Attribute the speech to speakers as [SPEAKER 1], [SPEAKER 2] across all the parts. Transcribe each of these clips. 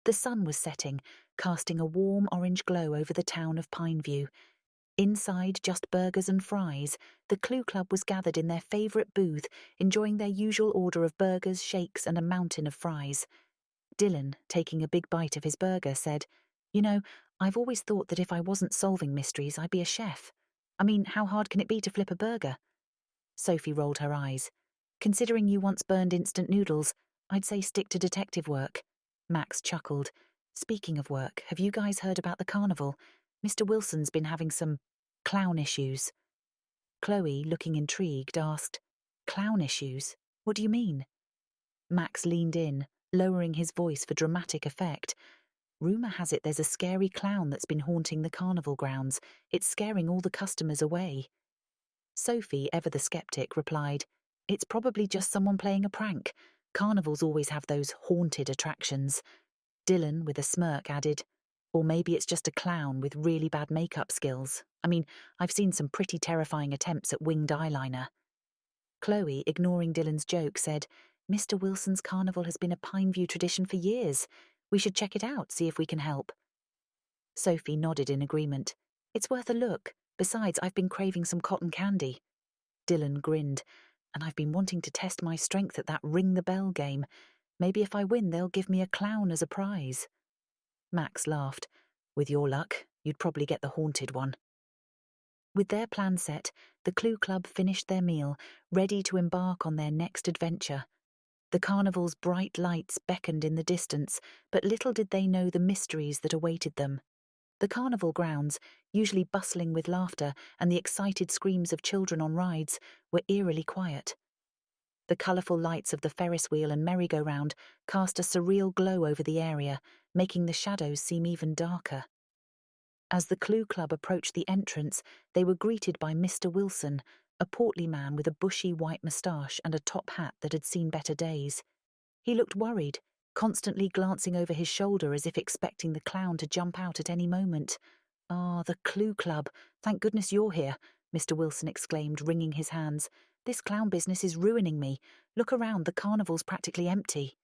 [SPEAKER 1] The sun was setting, casting a warm orange glow over the town of Pineview. Inside just burgers and fries, the Clue Club was gathered in their favourite booth, enjoying their usual order of burgers, shakes and a mountain of fries. Dylan, taking a big bite of his burger, said, "You know, I've always thought that if I wasn't solving mysteries, I'd be a chef. I mean, how hard can it be to flip a burger?" Sophie rolled her eyes. "Considering you once burned instant noodles, I'd say stick to detective work." Max chuckled. "Speaking of work, have you guys heard about the carnival? Mr. Wilson's been having some clown issues." Chloe, looking intrigued, asked, "Clown issues? What do you mean?" Max leaned in, lowering his voice for dramatic effect. "Rumour has it there's a scary clown that's been haunting the carnival grounds. It's scaring all the customers away." Sophie, ever the skeptic, replied, "It's probably just someone playing a prank. Carnivals always have those haunted attractions." Dylan, with a smirk, added, "Or maybe it's just a clown with really bad makeup skills. I mean, I've seen some pretty terrifying attempts at winged eyeliner." Chloe, ignoring Dylan's joke, said, "Mr. Wilson's carnival has been a Pineview tradition for years. We should check it out, see if we can help." Sophie nodded in agreement. "It's worth a look. Besides, I've been craving some cotton candy." Dylan grinned. "And I've been wanting to test my strength at that ring the bell game. Maybe if I win, they'll give me a clown as a prize." Max laughed. "With your luck, you'd probably get the haunted one." With their plan set, the Clue Club finished their meal, ready to embark on their next adventure. The carnival's bright lights beckoned in the distance, but little did they know the mysteries that awaited them. The carnival grounds, usually bustling with laughter and the excited screams of children on rides, were eerily quiet. The colourful lights of the Ferris wheel and merry-go-round cast a surreal glow over the area, making the shadows seem even darker. As the Clue Club approached the entrance, they were greeted by Mr. Wilson, a portly man with a bushy white moustache and a top hat that had seen better days. He looked worried, constantly glancing over his shoulder as if expecting the clown to jump out at any moment. "Ah, the Clue Club. Thank goodness you're here," Mr. Wilson exclaimed, wringing his hands. "This clown business is ruining me. Look around, the carnival's practically empty."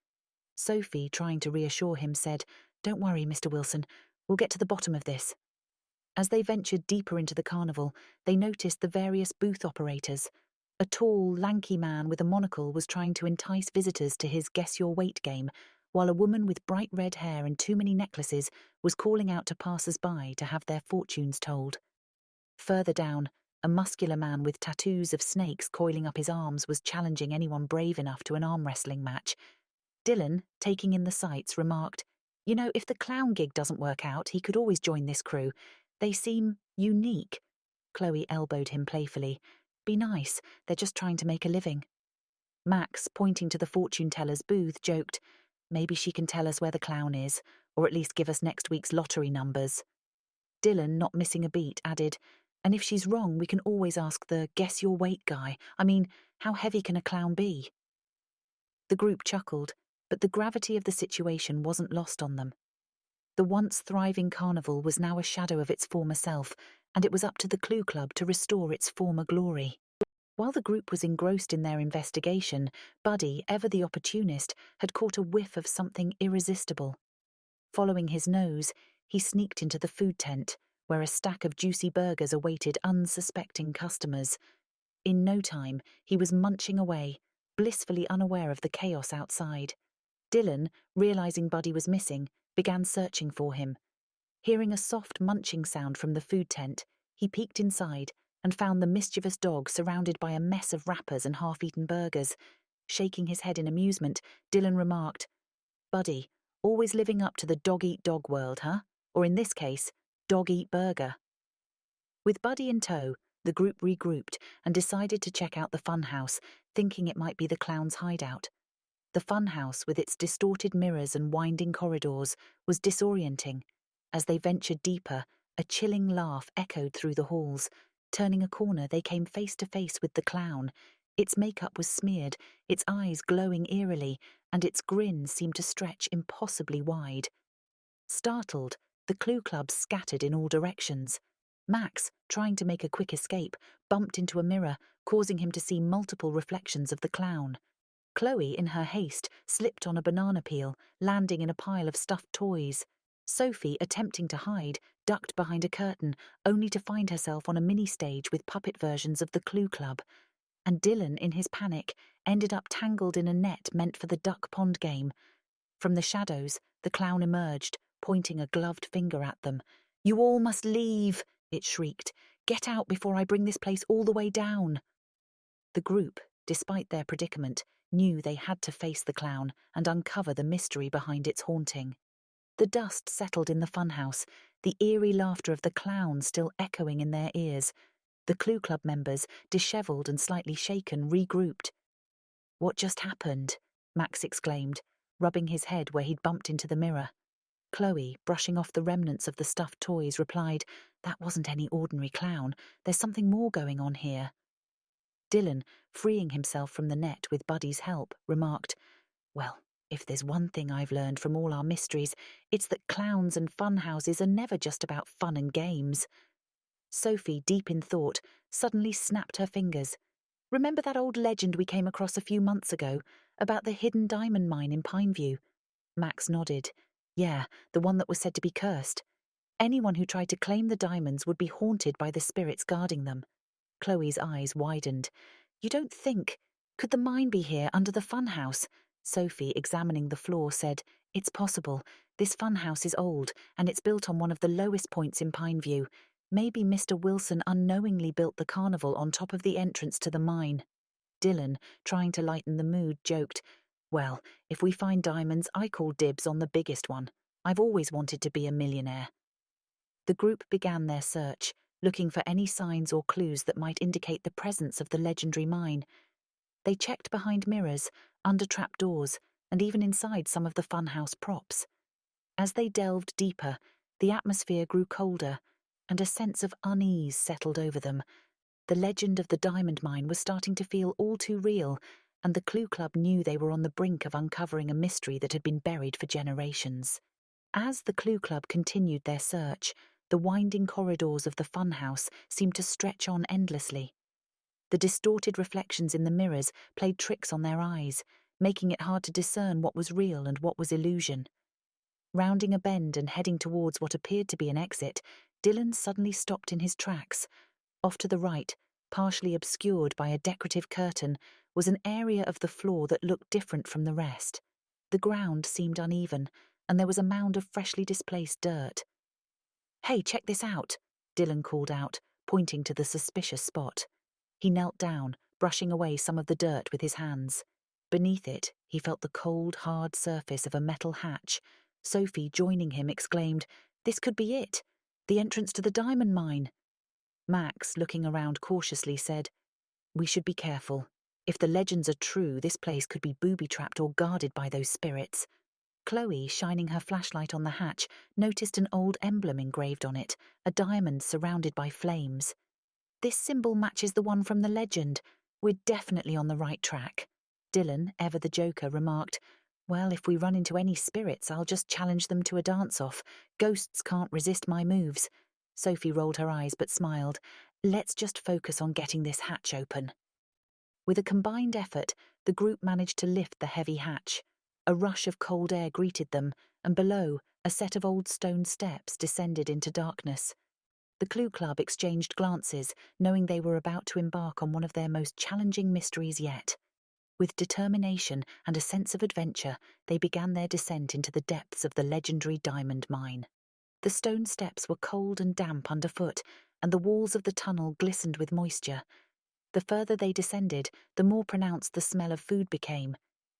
[SPEAKER 1] Sophie, trying to reassure him, said, "Don't worry, Mr. Wilson. We'll get to the bottom of this." As they ventured deeper into the carnival, they noticed the various booth operators. A tall, lanky man with a monocle was trying to entice visitors to his Guess Your Weight game, while a woman with bright red hair and too many necklaces was calling out to passers-by to have their fortunes told. Further down, a muscular man with tattoos of snakes coiling up his arms was challenging anyone brave enough to an arm wrestling match. Dylan, taking in the sights, remarked, "You know, if the clown gig doesn't work out, he could always join this crew. They seem unique." Chloe elbowed him playfully. "Be nice, they're just trying to make a living." Max, pointing to the fortune-teller's booth, joked, "Maybe she can tell us where the clown is, or at least give us next week's lottery numbers." Dylan, not missing a beat, added, "And if she's wrong, we can always ask the Guess Your Weight guy. I mean, how heavy can a clown be?" The group chuckled, but the gravity of the situation wasn't lost on them. The once thriving carnival was now a shadow of its former self, and it was up to the Clue Club to restore its former glory. While the group was engrossed in their investigation, Buddy, ever the opportunist, had caught a whiff of something irresistible. Following his nose, he sneaked into the food tent, where a stack of juicy burgers awaited unsuspecting customers. In no time, he was munching away, blissfully unaware of the chaos outside. Dylan, realizing Buddy was missing, began searching for him. Hearing a soft munching sound from the food tent, he peeked inside and found the mischievous dog surrounded by a mess of wrappers and half-eaten burgers. Shaking his head in amusement, Dylan remarked, "Buddy, always living up to the dog-eat-dog world, huh? Or in this case, dog-eat-burger." With Buddy in tow, the group regrouped and decided to check out the funhouse, thinking it might be the clown's hideout. The funhouse, with its distorted mirrors and winding corridors, was disorienting. As they ventured deeper, a chilling laugh echoed through the halls. Turning a corner, they came face to face with the clown. Its makeup was smeared, its eyes glowing eerily, and its grin seemed to stretch impossibly wide. Startled, the Clue Club scattered in all directions. Max, trying to make a quick escape, bumped into a mirror, causing him to see multiple reflections of the clown. Chloe, in her haste, slipped on a banana peel, landing in a pile of stuffed toys. Sophie, attempting to hide, ducked behind a curtain, only to find herself on a mini-stage with puppet versions of the Clue Club. And Dylan, in his panic, ended up tangled in a net meant for the duck pond game. From the shadows, the clown emerged, pointing a gloved finger at them. "You all must leave," it shrieked. "Get out before I bring this place all the way down." The group, despite their predicament, knew they had to face the clown and uncover the mystery behind its haunting. The dust settled in the funhouse, the eerie laughter of the clown still echoing in their ears. The Clue Club members, dishevelled and slightly shaken, regrouped. "What just happened?" Max exclaimed, rubbing his head where he'd bumped into the mirror. Chloe, brushing off the remnants of the stuffed toys, replied, "That wasn't any ordinary clown. There's something more going on here." Dylan, freeing himself from the net with Buddy's help, remarked, "Well, if there's one thing I've learned from all our mysteries, it's that clowns and fun houses are never just about fun and games." Sophie, deep in thought, suddenly snapped her fingers. "Remember that old legend we came across a few months ago about the hidden diamond mine in Pineview?" Max nodded. "Yeah, the one that was said to be cursed. Anyone who tried to claim the diamonds would be haunted by the spirits guarding them." Chloe's eyes widened. "You don't think... Could the mine be here under the funhouse?" Sophie, examining the floor, said, "It's possible. This funhouse is old, and it's built on one of the lowest points in Pineview. Maybe Mr. Wilson unknowingly built the carnival on top of the entrance to the mine." Dylan, trying to lighten the mood, joked, "Well, if we find diamonds, I call dibs on the biggest one. I've always wanted to be a millionaire." The group began their search, looking for any signs or clues that might indicate the presence of the legendary mine. They checked behind mirrors, under trapdoors, and even inside some of the funhouse props. As they delved deeper, the atmosphere grew colder, and a sense of unease settled over them. The legend of the diamond mine was starting to feel all too real, and the Clue Club knew they were on the brink of uncovering a mystery that had been buried for generations. As the Clue Club continued their search, the winding corridors of the funhouse seemed to stretch on endlessly. The distorted reflections in the mirrors played tricks on their eyes, making it hard to discern what was real and what was illusion. Rounding a bend and heading towards what appeared to be an exit, Dylan suddenly stopped in his tracks. Off to the right, partially obscured by a decorative curtain, was an area of the floor that looked different from the rest. The ground seemed uneven, and there was a mound of freshly displaced dirt. "Hey, check this out," Dylan called out, pointing to the suspicious spot. He knelt down, brushing away some of the dirt with his hands. Beneath it, he felt the cold, hard surface of a metal hatch. Sophie, joining him, exclaimed, "This could be it! The entrance to the diamond mine!" Max, looking around cautiously, said, "We should be careful. If the legends are true, this place could be booby-trapped or guarded by those spirits." Chloe, shining her flashlight on the hatch, noticed an old emblem engraved on it, a diamond surrounded by flames. "This symbol matches the one from the legend. We're definitely on the right track." Dylan, ever the joker, remarked, "Well, if we run into any spirits, I'll just challenge them to a dance-off. Ghosts can't resist my moves." Sophie rolled her eyes but smiled. "Let's just focus on getting this hatch open." With a combined effort, the group managed to lift the heavy hatch. A rush of cold air greeted them, and below, a set of old stone steps descended into darkness. The Clue Club exchanged glances, knowing they were about to embark on one of their most challenging mysteries yet. With determination and a sense of adventure, they began their descent into the depths of the legendary diamond mine. The stone steps were cold and damp underfoot, and the walls of the tunnel glistened with moisture. The further they descended, the more pronounced the smell of food became.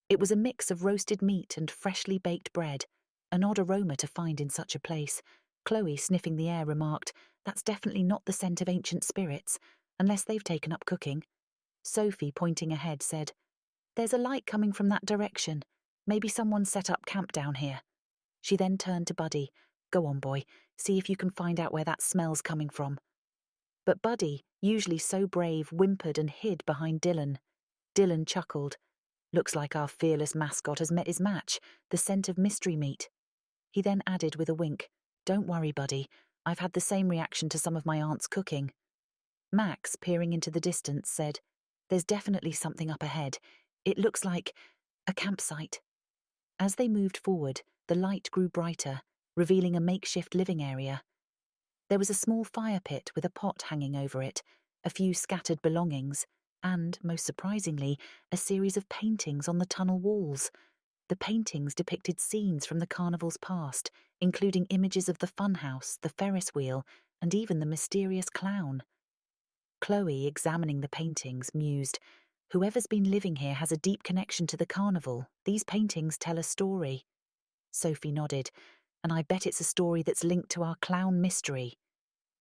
[SPEAKER 1] It was a mix of roasted meat and freshly baked bread, an odd aroma to find in such a place. Chloe, sniffing the air, remarked, "That's definitely not the scent of ancient spirits, unless they've taken up cooking." Sophie, pointing ahead, said, "There's a light coming from that direction. Maybe someone set up camp down here." She then turned to Buddy. "Go on, boy. See if you can find out where that smell's coming from." But Buddy, usually so brave, whimpered and hid behind Dylan. Dylan chuckled. "Looks like our fearless mascot has met his match, the scent of mystery meat." He then added with a wink, "Don't worry, Buddy. I've had the same reaction to some of my aunt's cooking." Max, peering into the distance, said, "There's definitely something up ahead. It looks like a campsite. As they moved forward, the light grew brighter, revealing a makeshift living area. There was a small fire pit with a pot hanging over it, a few scattered belongings, and, most surprisingly, a series of paintings on the tunnel walls. The paintings depicted scenes from the carnival's past, including images of the funhouse, the Ferris wheel, and even the mysterious clown. Chloe, examining the paintings, mused, "Whoever's been living here has a deep connection to the carnival. These paintings tell a story." Sophie nodded, "And I bet it's a story that's linked to our clown mystery."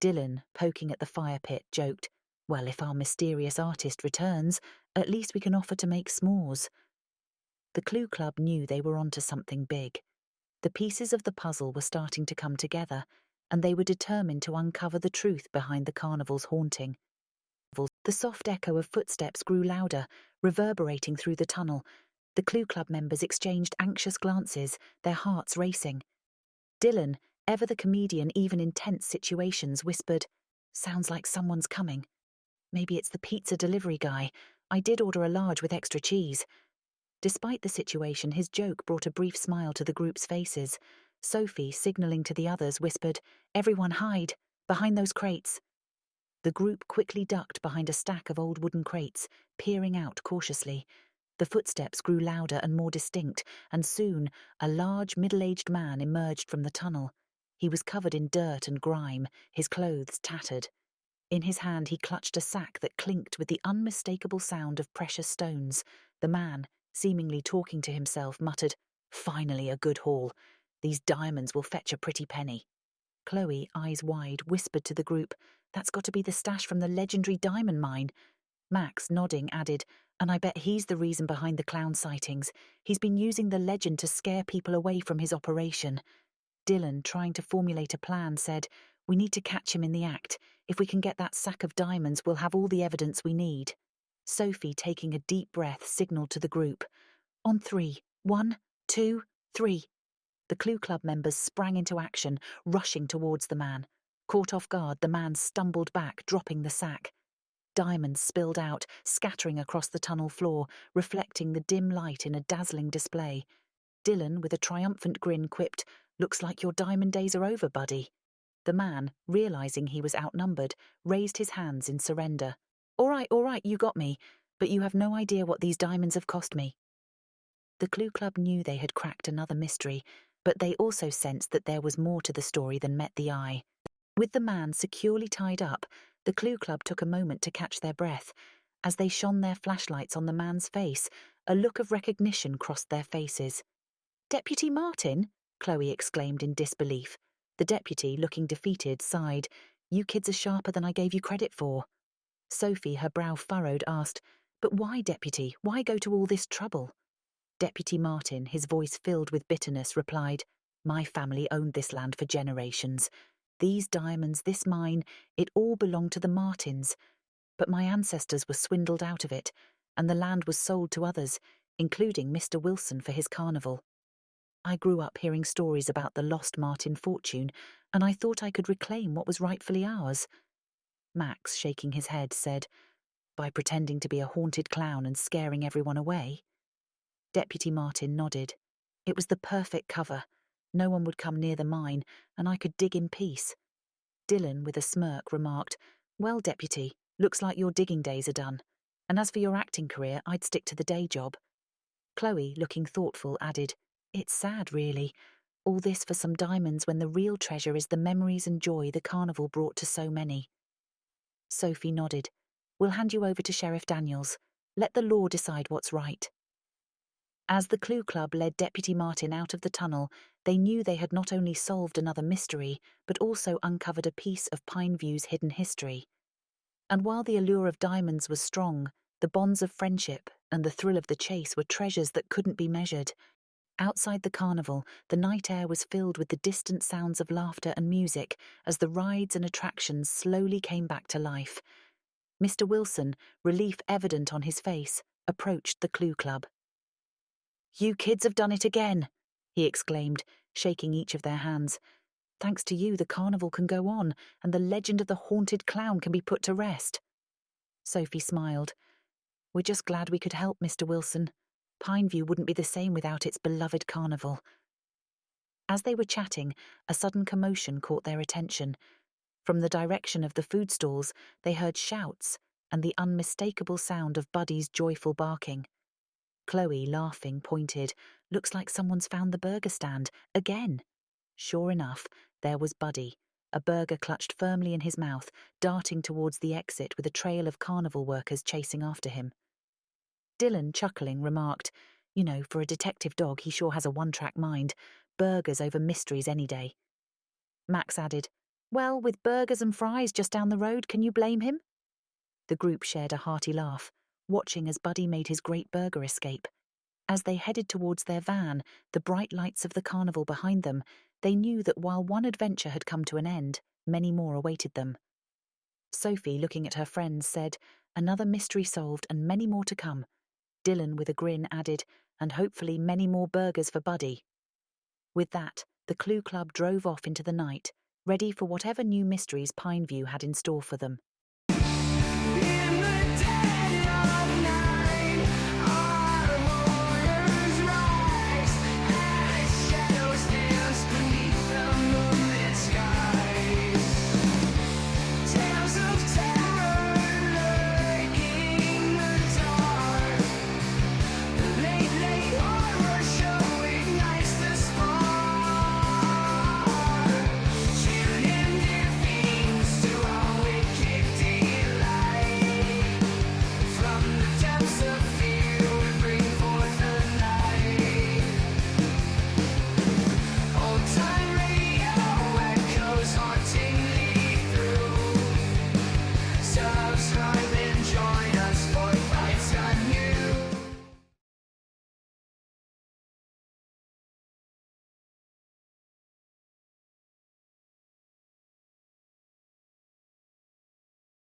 [SPEAKER 1] Dylan, poking at the fire pit, joked, "Well, if our mysterious artist returns, at least we can offer to make s'mores." The Clue Club knew they were onto something big. The pieces of the puzzle were starting to come together, and they were determined to uncover the truth behind the carnival's haunting. The soft echo of footsteps grew louder, reverberating through the tunnel. The Clue Club members exchanged anxious glances, their hearts racing. Dylan, ever the comedian even in tense situations, whispered, "Sounds like someone's coming. Maybe it's the pizza delivery guy. I did order a large with extra cheese." Despite the situation, his joke brought a brief smile to the group's faces. Sophie, signalling to the others, whispered, "Everyone hide, behind those crates." The group quickly ducked behind a stack of old wooden crates, peering out cautiously. The footsteps grew louder and more distinct, and soon a large, middle-aged man emerged from the tunnel. He was covered in dirt and grime, his clothes tattered. In his hand he clutched a sack that clinked with the unmistakable sound of precious stones. The man, seemingly talking to himself, muttered, "Finally a good haul. These diamonds will fetch a pretty penny." Chloe, eyes wide, whispered to the group, "That's got to be the stash from the legendary diamond mine." Max, nodding, added, "And I bet he's the reason behind the clown sightings. He's been using the legend to scare people away from his operation." Dylan, trying to formulate a plan, said, "We need to catch him in the act. If we can get that sack of diamonds, we'll have all the evidence we need." Sophie, taking a deep breath, signaled to the group. "On 3. 1, 2, 3. The Clue Club members sprang into action, rushing towards the man. Caught off guard, the man stumbled back, dropping the sack. Diamonds spilled out, scattering across the tunnel floor, reflecting the dim light in a dazzling display. Dylan, with a triumphant grin, quipped, "Looks like your diamond days are over, buddy." The man, realizing he was outnumbered, raised his hands in surrender. All right, you got me, but you have no idea what these diamonds have cost me." The Clue Club knew they had cracked another mystery, but they also sensed that there was more to the story than met the eye. With the man securely tied up, the Clue Club took a moment to catch their breath. As they shone their flashlights on the man's face, a look of recognition crossed their faces. "Deputy Martin?" Chloe exclaimed in disbelief. The deputy, looking defeated, sighed, "You kids are sharper than I gave you credit for." Sophie, her brow furrowed, asked, "But why, Deputy? Why go to all this trouble?" Deputy Martin, his voice filled with bitterness, replied, "My family owned this land for generations. These diamonds, this mine, it all belonged to the Martins. But my ancestors were swindled out of it, and the land was sold to others, including Mr. Wilson for his carnival. I grew up hearing stories about the lost Martin fortune, and I thought I could reclaim what was rightfully ours." Max, shaking his head, said, "By pretending to be a haunted clown and scaring everyone away?" Deputy Martin nodded. "It was the perfect cover. No one would come near the mine, and I could dig in peace." Dylan, with a smirk, remarked, "Well, Deputy, looks like your digging days are done. And as for your acting career, I'd stick to the day job." Chloe, looking thoughtful, added, "It's sad, really. All this for some diamonds when the real treasure is the memories and joy the carnival brought to so many." Sophie nodded. "We'll hand you over to Sheriff Daniels. Let the law decide what's right." As the Clue Club led Deputy Martin out of the tunnel, they knew they had not only solved another mystery, but also uncovered a piece of Pineview's hidden history. And while the allure of diamonds was strong, the bonds of friendship and the thrill of the chase were treasures that couldn't be measured. Outside the carnival, the night air was filled with the distant sounds of laughter and music as the rides and attractions slowly came back to life. Mr. Wilson, relief evident on his face, approached the Clue Club. "You kids have done it again," he exclaimed, shaking each of their hands. "Thanks to you, the carnival can go on, and the legend of the haunted clown can be put to rest." Sophie smiled. We're just glad we could help, Mr. Wilson. Pineview wouldn't be the same without its beloved carnival. As they were chatting, a sudden commotion caught their attention. From the direction of the food stalls, they heard shouts and the unmistakable sound of Buddy's joyful barking. Chloe, laughing, pointed, "Looks like someone's found the burger stand, again." Sure enough, there was Buddy, a burger clutched firmly in his mouth, darting towards the exit with a trail of carnival workers chasing after him. Dylan, chuckling, remarked, "You know, for a detective dog, he sure has a one-track mind. Burgers over mysteries any day." Max added, "Well, with burgers and fries just down the road, can you blame him?" The group shared a hearty laugh, watching as Buddy made his great burger escape. As they headed towards their van, the bright lights of the carnival behind them, they knew that while one adventure had come to an end, many more awaited them. Sophie, looking at her friends, said, "Another mystery solved and many more to come." Dylan, with a grin, added, "And hopefully many more burgers for Buddy." With that, the Clue Club drove off into the night, ready for whatever new mysteries Pineview had in store for them.